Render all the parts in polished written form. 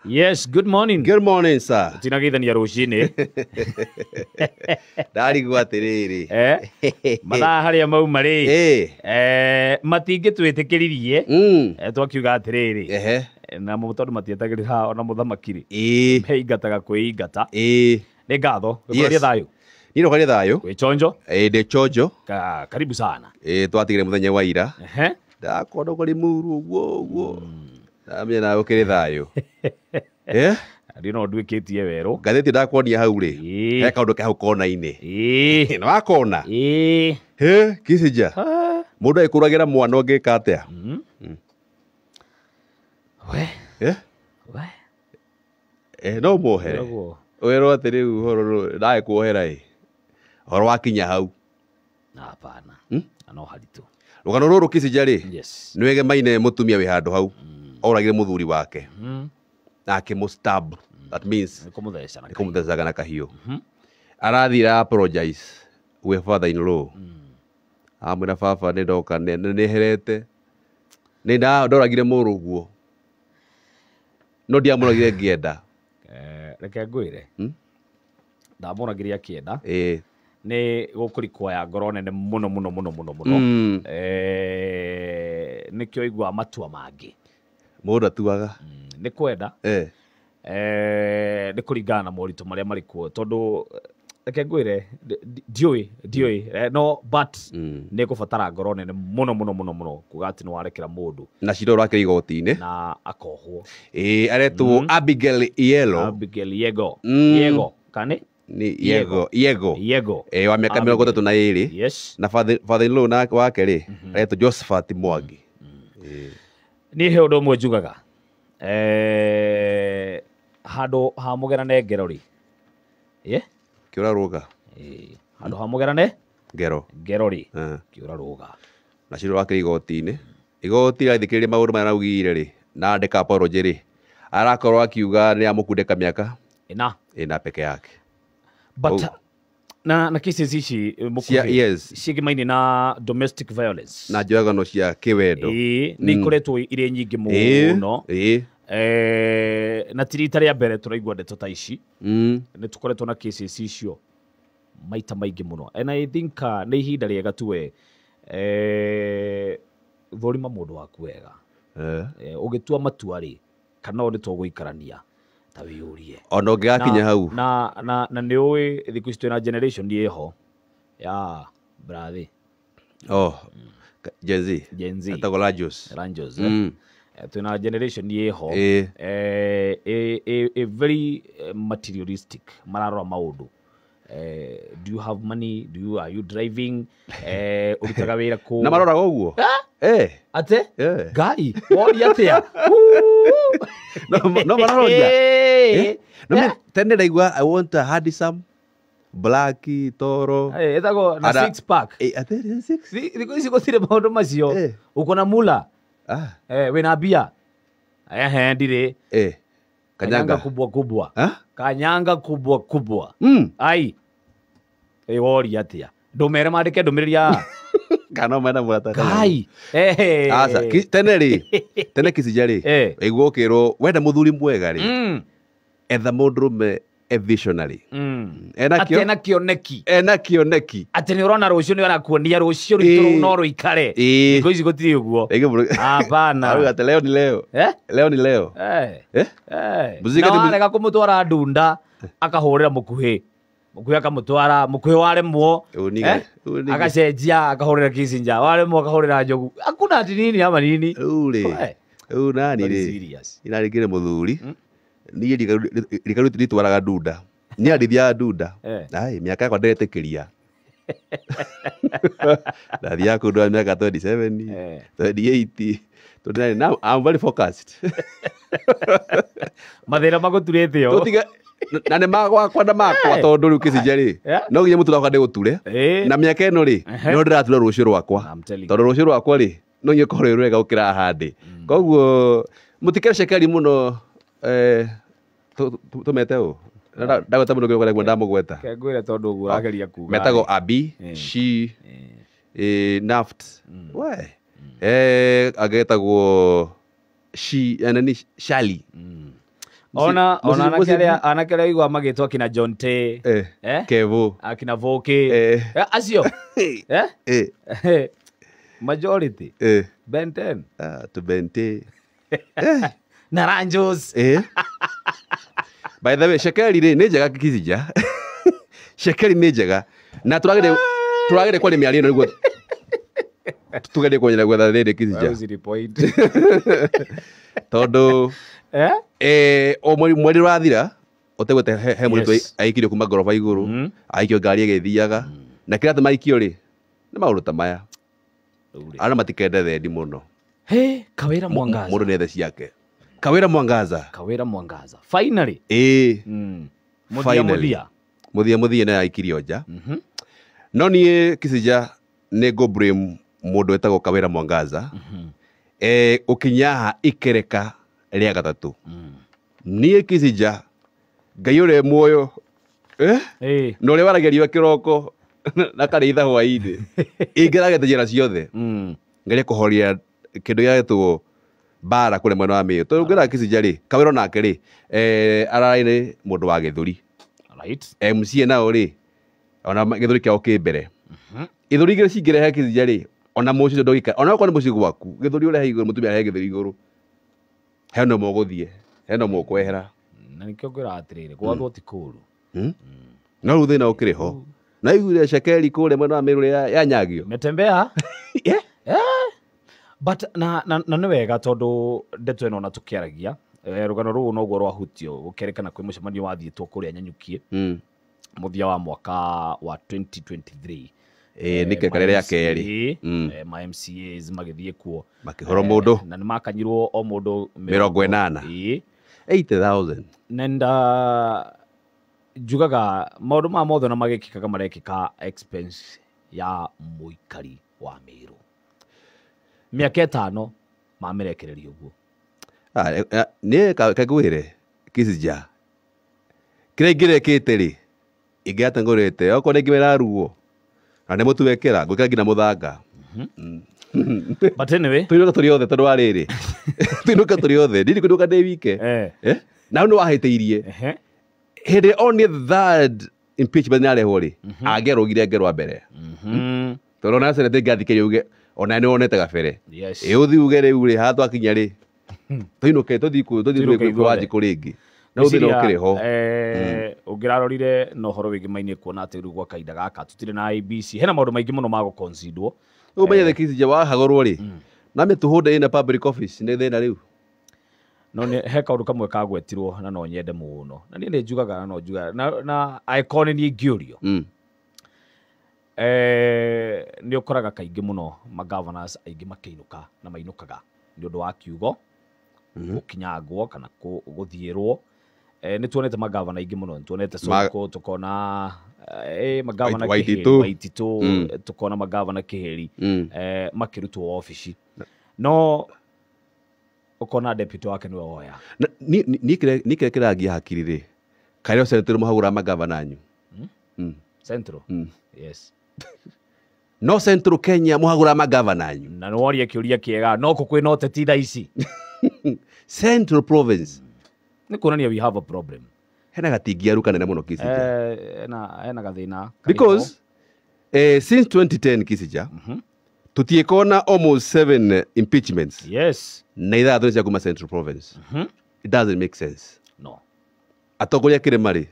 Yes, good morning. Good morning, sir. Tinagithania rucini. Dari gwatiriri. Mathaa haria mauma ri. Matingĩtwĩtĩkĩririe. Twakiuga atiriri. Na tondu matietagĩrĩra ona mũthamaki ri. Meingataga kwĩingata. Nĩ ngatho. Gũkũria thayũ. Nĩ ũkũria thayũ. Wĩ chonjo. Ndĩ chonjo. Karibu sana. Twatigire mũthenya wa ira. Ndakorwo kũrĩ mũru ũguo. Ndamenya nawe ũkĩrĩ thayũ. Ari no ndwĩkĩtie werũ. Ngathĩti ndakuonia hau rĩ. He kaũndũ ke hau kona-inĩ. Nĩ wakona? Kissinger. Mũndũ agĩkũragĩra mwana ũngĩka atĩa? No muohere. Werwo atĩ rĩu ũhoro ndagĩkuohera ĩ. Ũhoro wakinya hau. Hapana. No haritũ. Rũgano rũrũ Kissinger rĩ. Nĩ wegemaine mũtumia wĩ handũ hau. Oragire mũthuri wake. Na akĩmũstab. That means nĩkũmũthecaga na kahiũ. Arathira apologize gwĩ father-in-law. Amwĩra baba nĩndoka nĩherete. Ndoragire mũrũguo. No ndiamũragire ngĩenda. Reke ngwĩre. Ndamũragire akĩenda. Nĩ gũkũrikoya ngoro nene mũno. Nĩkĩo aiguaga matua mangĩ. Mũndũ atuaga. Nĩ kwenda. Nĩ kũringana na moritũ marĩa marĩ kuo tondũ reke ngwĩre ndiũĩ no but nĩ gũbatara ngoro nene mũno kuga atĩ nĩ warekera mũndũ na cira ũrakĩra igoti-inĩ na akohwo. Aretwo Abigail Yego kane Yego wa mĩaka 32 na father-in-law wake rĩ aretwo Josephat Mwangi. Niĩ he ũndũ ũmwe njugaga handũ ha mũgerane ngero rĩ kĩũra rũga handũ ha mũgerane ngero rĩ kĩũra rũga na cira wakĩra igoti-inĩ igoti rĩathikĩrĩria maũndũ marĩa araugire rĩ na andĩka apology rĩ arakorwo akiuga nĩ amũkundĩka mĩaka ĩna peke yake but na cases ici ciĩgimaine na domestic violence na njũragano cia kĩwendo nĩ ikoretwo irĩ nyingĩ mũno na ti rita rĩa mbere tũraigua ndeto ta ici nĩ tũkoretwo na cases icio maita maingĩ mũno and I think nĩ ihinda rĩega tuwe thũrima mũndũ waku wega ũgĩtua matua rĩ kana nĩ tũgũikarania ta wĩyũrie ona ũngĩgakinya hau na nĩ ũĩ thikũ ici twĩna generation ĩho ya brathi Gen Z atagwo Rangers twĩna generation ĩho a very materialistic mararora maũndũ. Do you have money? Are you driving? Urutaga wĩra kũ? Na maroraga ũguo? Ate? Ngai, woria atĩa? No maroria? Tene ndaigua I want a handsome black toro. Etago na six pack. Ate 6? Thikũ ici gũtirĩ maũndũ macio. Uko na mula? Wĩna mbia? Ndirĩ. Kanyanga kubwa. Kanyanga kubwa. Ai. Woria atĩa? Ndũmere mandĩke ndũmĩrĩri ya kana mena mwata Kai. Asa tene rĩ tene Kissinger rĩ aigua ũkĩrwo wenda mũthuri mwega rĩ etha mũndũrũme visionary ena kĩoneki atĩ nĩ ũrona rũciũ nĩ arakuonia rũciũ rũitũ no rũikare thikũ ici gũtirĩ ũguo hapana atĩ leo ni leo na warega kũmũtwara ndunda akahũrĩra mũkuhĩ akamũtwara mũkuhĩ waremwo agacenjia akahũrĩra Kissinger waremwo akahũrĩra Njogu hakuna ati nini ama nini rĩu nani rĩ inarĩngĩre mũthuri niĩ nditwaraga ndunda niĩ andithiaga ndunda mĩaka yakwa ndĩretĩkĩria ndathiaga kũndũ wa mĩaka 27 28 29 now I'm very focused mathĩna magũturĩte o na nĩ magwakwa na makwa tondũ rĩu Kissinger rĩ no nginya mũtũra wakwa ndĩgũture na mĩaka ĩno rĩ no ndĩratura rũciũ rwakwa tondũ rũciũ rwakwa rĩ no nyũka rwĩ rwega gũkĩra handĩ koguo mũtikecekeri mũno tũmete ũũ ndagweta mũndũ kĩrĩa kwenda ndamũgweta ngwĩre tondũ ũguo ũrageria kuga metagwo Abi she Naft agetagwo Shali ona anakele igwa magitwa kina John T Kevo akina Voke acio majority Ben 10 to Ben 10 na Ranjos by the way Shekeli ri ni njega Kizija Shekeli ni njega na turagire kwa ni miario niguo tugende kuonyera gwetha thiri Kizija tondu o mweri rathira utegwete he muritu aikirio kuma gorofa iguru aikio ngari igithiaga na kira tamaikio ri ni maundu ta maya ana matikende thendi muno Kawira Mwangaza mundu ni the ciake Kawira Mwangaza finally muthia na aikirio nja no nie Kizija ni go blame mundu etagwo Kawira Mwangaza ukinyaha ikereka ria gatatu nie Kizija Ngai ure muoyo no ri waragerio kiroko na karitha hwaini ingiragete njira ciothe ngari kuhoria kindu yagetwo bara kule mwena wa Miu to ngira Kizija ri Kawira nake ri arari mundu wa githuri right MC nao ri ona githuri kiao kimbere ithuri igire cingirehe Kizija ri ona mucio ndogika ona kwa ni mucio gwaku githuri ure iguru mutumia he githuri iguru heno moguthie heno mokwehera na nikio ngira atirire gwathwo ti kuru no ruthe na ukire ho na igure Shekeli kule mwena wa Miru ya nyagio metembea but na ni wega tondu ndeto ino na tukiaragia rugano ruu no gwo rwahutio gukerekana kwi mucemanio wathietwo kuria Nyanyukie muthia wa mwaka wa 2023 nike karere ya keri ma MCAs magithie kuo makihoro mundu na ni makanyirwo o mundu 80,000 nenda jugaga maundu ma mothe na magikikaga marekika expense ya muikari wa Miru miaka 5 mamerekereria uguo ni kagwire Kizija kire ngirekite ri ingiatangurite oko ni ngimera ruo na ni mutuwekera gwika ngina muthanga but anyway tuinuka turi othe tondu ariri tuinuka turi othe ndiri kuinuka ndi wike na no wahiteirie hindi on the third impeachment narehwo ri angerugire ngerwa mbere tondu na senate ngathikire uge ona ni onete gabere uthi uge riu ri ha twakinya ri tuinuke tuthi kwa njiku ringi na uthi no kire ho ungirarorire no horo wingi mainie kuona ati riu gwa kaida gaka tutire na IBC hena maundu maingi muno mago consider umenye Kizija wa hagorwo ri na me tuhunde ina public office ni thina riu no ni he kaundu kamwe kagwetirwo na no nyende muno na ni njugaga no njuga na icon ni ngiurio ni ukoraga kaingi muno ma governors aingi makiinuka na mainukaga ni undu wa kiugo ukinyagwo kana guthierwo ni tuonete ma governor aingi muno tuonete Sonko tukona ma governor Waititu tukona ma governor Kiheri makirutwo office no ukona deputy wake niwe woya ni kire kirangia hakiri ri kario central muhagura ma governor anyu central yes no central Kenya muhagura ma governor anyu na no woria kiuria kiega no kukwina oteti tha ici Central Province ni kuonania we have a problem hena gatingiaru kanene muno Kizija hena gathina because since 2010 Kizija tutiekona almost 7 impeachments yes na ithathu cia kuma Central Province it doesn't make sense no atongoria kirema ri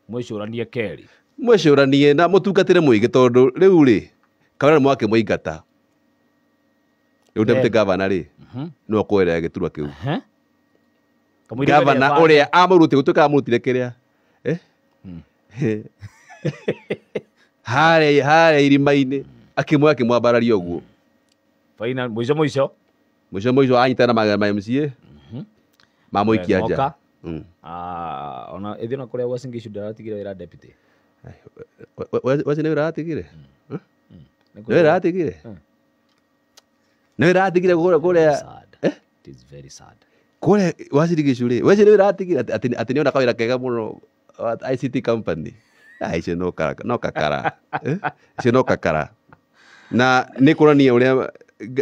mwicuranie keri mwicuranie na mutungatire muigi tondu riu ri Kawira mwake muingata riu deputy governor ri no kwere giturwa kiu governor uria amuruti gutuka amurutire kiria hare irimaini akimwambararia uguo final mwisho anyitana ma MCA mamuikia nja ona ethina kuria Uasin Gishu ndaratigire wira deputy Uasin wira atigire wira atigire no iratigire kuria it is very sad kuria Uasin Gishu ri wese wira atigire ati niona kawira kega muno ICT company icio no kakara na ni kurania uria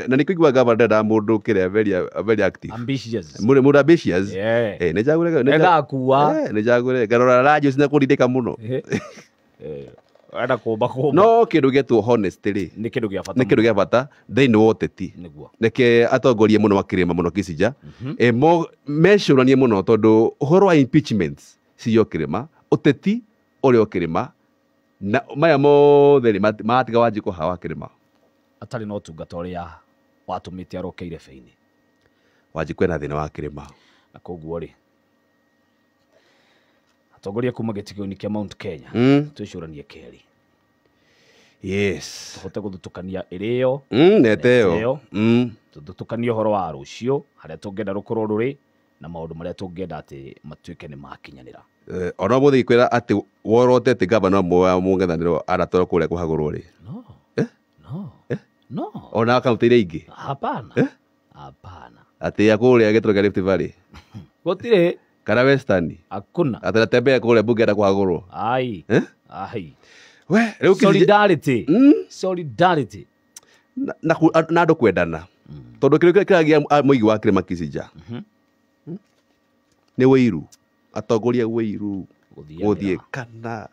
na nikuigua gavana da mundu kire very active ambitious mundu ambitious ne jagure ega kuwa ne jagure garora radio sina kurindika muno ada kuba no kindu getwo honestly ni kindu gia bata ni kindu gia bata thiini wa uteti nike atongorie muno makirima muno Kicija mo mecuranie muno tondu uhoro wa impeachments ciyo kirima uteti urio kirima na maya mothe matiga Wanjiku hawa kirima atari no tungata uria watumite arokeire feini Wanjiku ena thina wa kirima na koguo ri atongoria kuma gĩcigo-inĩ kia Mount Kenya twicuranie keri yes tuhote guthutukania iriyo neteyo tuthutukanie uhoro wa rucio haria tungenda rukorwo ruri na maundu maria tungenda ati matuike ni makinyanira ona muthi kwira ati worotete gavana mwe wa mungethaniro aratwara kuria kuhagurwo ri no ona kaunti iria ingi hapana ati ya kuria Gĩtũra kĩa Rift Valley gutire kana Western hakuna atira tembea kuria bunge na kuhagurwo ai we riu solidarity na andu kwendana tondu kiragia muigi wa kirima Kicija ni wiru atongoria wiru guthie kana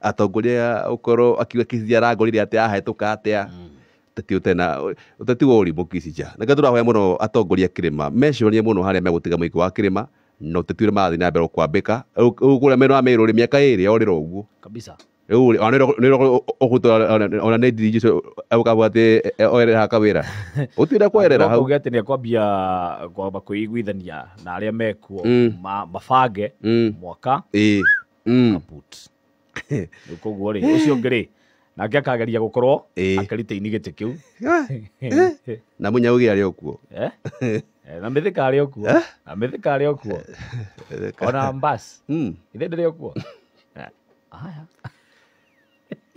atongoria ukoro akiwa Kicija rangorire ati ahetuka atia tati uteti wa urimu Kicija na gathura muno atongoria kirima mecuranie muno haria megutiga muigi wa kirima no tetwire mathi na mbere kwambika kuria meno wa meru miaka iri orira uguo kabisa nero ona ne dirije abukabwate oerera hakawira utira kwerera hau gete ni kwambia kwamba kuiguithania na aria mekuo mabange mwaka kaput koguo ri ucio ngiri nake akageria gukorwo akarite-ini gite kiu na munyaugi ari okuo na mithika ari okuo ona mbas ithe ndiri okuo aya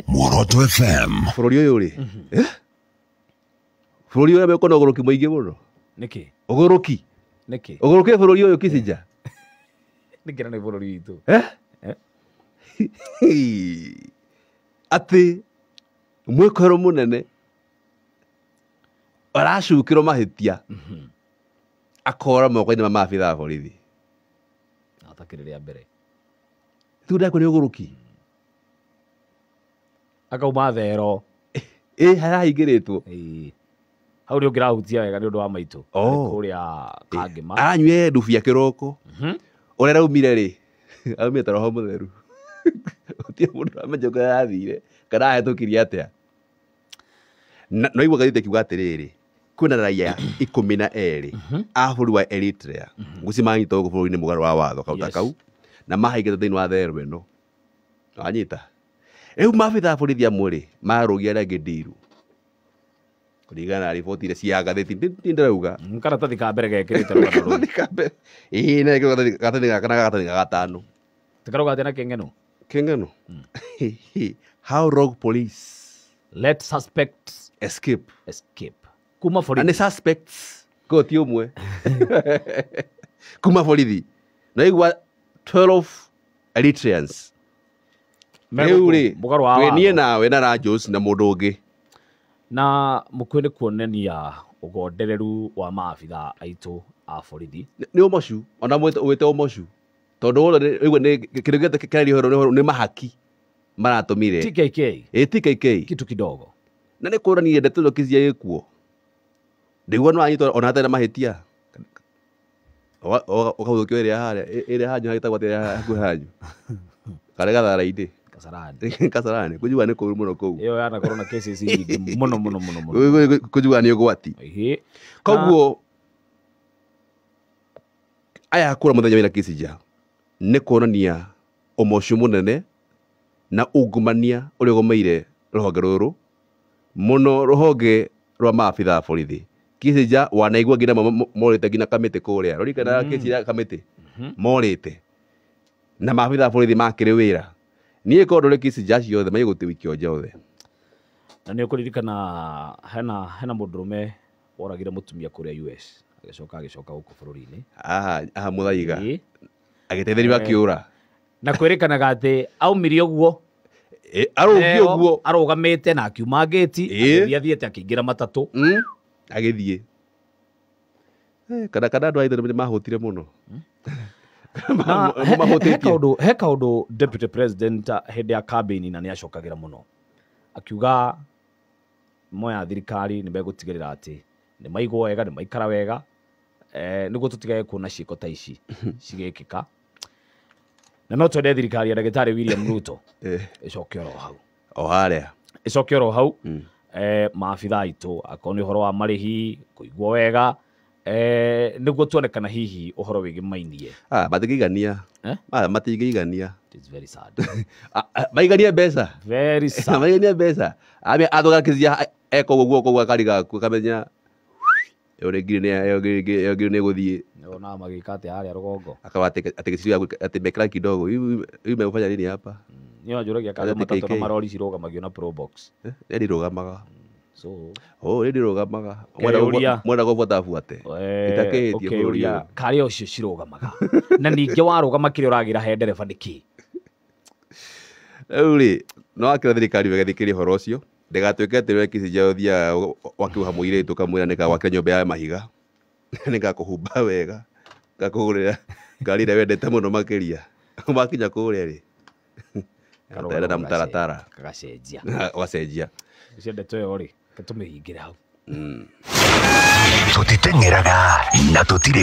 Muoroto FM bururi uyu ri bururi uyu mekona uguruki muingi muno niki uguruki bururi uyu Kicija niki na bururi witu ati mwikoro munene aracukirwo mahitia akora moko-ini ma maabitha a borithi atakire ria mbere tunda kuni uguruki akauma thero harahingiritwo hau ri ungirahutia wega ni undu wa maitu kuria kangima anyue ndubi ya kiroko urera umire ri aumite roho mutheru utie mundu amenye ko yathire kana ahetukirie atia no igwa gathite kiuga atiriri kwina raia 12 a bũrũri wa Eritrea nguci manyitwo bũrũri-inĩ mũgarũ wa watho kauta kau na mahaingĩte thĩinĩ wa therũ ĩno wanyita rĩu maabitha borithi amwe rĩ marũgia arĩa angĩ ndiru kũringana na riboti iria cia ngathĩti ndĩrauga karatathi ka mbere gekĩrĩte rũgano rũu na karatathi gaka na karatathi ga gatano tikarauga atĩ na kĩng'eno how rogue police let suspects escape kuma borithi and suspects go ti umwe kuma borithi na igwa 12 Eritreans Meuri we nawe na Rajos na mundu ungi na mukwende kuonania ugondereru wa maabitha aitu a borithi ni umocu ona wete umocu tondu wona igwa ni kirigete kari horo ni mahaki maratumire TKK kitu kidogo na ni kurani ndete Kicija ikuo ndigwa no anyitwo ona atena mahitia ukahuthukio ĩrĩa hanyu hagĩtagwo atĩa hakuhĩ hanyu karĩ gathara-inĩ Kasarani kũnjua nĩ kũru mũno kũu ĩyo yanakorwo na cases nyingĩ mũno kũnjua nĩ ũgwati koguo aya kũra mũthenya wĩna Kicija nĩ kuonania ũmocu mũnene na ungumania ũrĩa ũgomeire rũhonge rũrũ mũno rũhonge rwa maabitha a borithi Kicija wanaigua nginya morite nginya kamĩtĩ kũrĩa rũrikana Kicija kamĩtĩ morite na maabitha a borithi makĩrĩ wĩra niĩ korwo ndũrĩ Kicija ciothe maigĩ gũtĩ wiki o njothe na nĩ ũkũririkana hena mũndũrũme woragire mũtumia kũrĩa US agĩcoka gũkũ bũrũri-inĩ aha mũthaiga agĩteithĩrio akĩũra na kwĩrĩkanaga atĩ aumire ũguo arũgio ũguo arũgamĩte na akiuma ngĩti agĩthiĩ athiĩte akĩingĩra matatũ agithie kana andå aithe nä mahåtire må no he kaundu deputy president hĩndĩ ya campaign na nĩ acokagĩra mũno akiuga moya thirikari nĩ megũtigĩrĩra atĩ nĩ maigwo wega nĩ maikara wega nĩguo tũtigage kuona ciĩko ta ici cigĩkĩka na no twende thirikari ya ndagĩtarĩ William Ruto ĩcoke oro hau o harĩa ĩcoke oro hau maabitha aitũ akorwo nĩ ũhoro wa marĩhi kũigwo wega nĩguo tuonekana hihi ũhoro wĩgiĩ mainie matingĩigania matingĩigania it's very sad maiganie mbeca very sad maiganie mbeca athũgakĩcia eka ũguo guoko gwa kari gaku kamenya yo ngiri nĩ gũthiĩ ona magĩka atĩ harĩa rũgongo akawa atĩ gĩcicio atĩ mekĩra kidogo imefanya nini hapa nĩ wanjũragia kana matatũ na marori cirũgamagio na probox nĩ rũgamaga so nĩ rũgamaga mwenda gũbuata buate itakĩtie bũrũri karĩa ũcio cirũgamaga na ningĩ warũgama kĩrĩa ũragĩra he ndereba nĩkĩ rĩu rĩ no akĩra thirikari wegethikĩrie ũhoro ũcio ndĩgatuĩke atĩ we Kissinger ũthiaga wakĩũha mũirĩtu kamwĩra nĩ kagwakĩra nyũmba ya mahiga nĩ gakũhumba wega gakũgũrĩra ngari ĩrĩa wendete mũno makĩria makinya kũrĩa rĩ gataenda na mũtaratara gacenjia icio ndeto ĩyo rĩ tũmĩhingĩre hau tũtiteng'eraga na tũtirĩ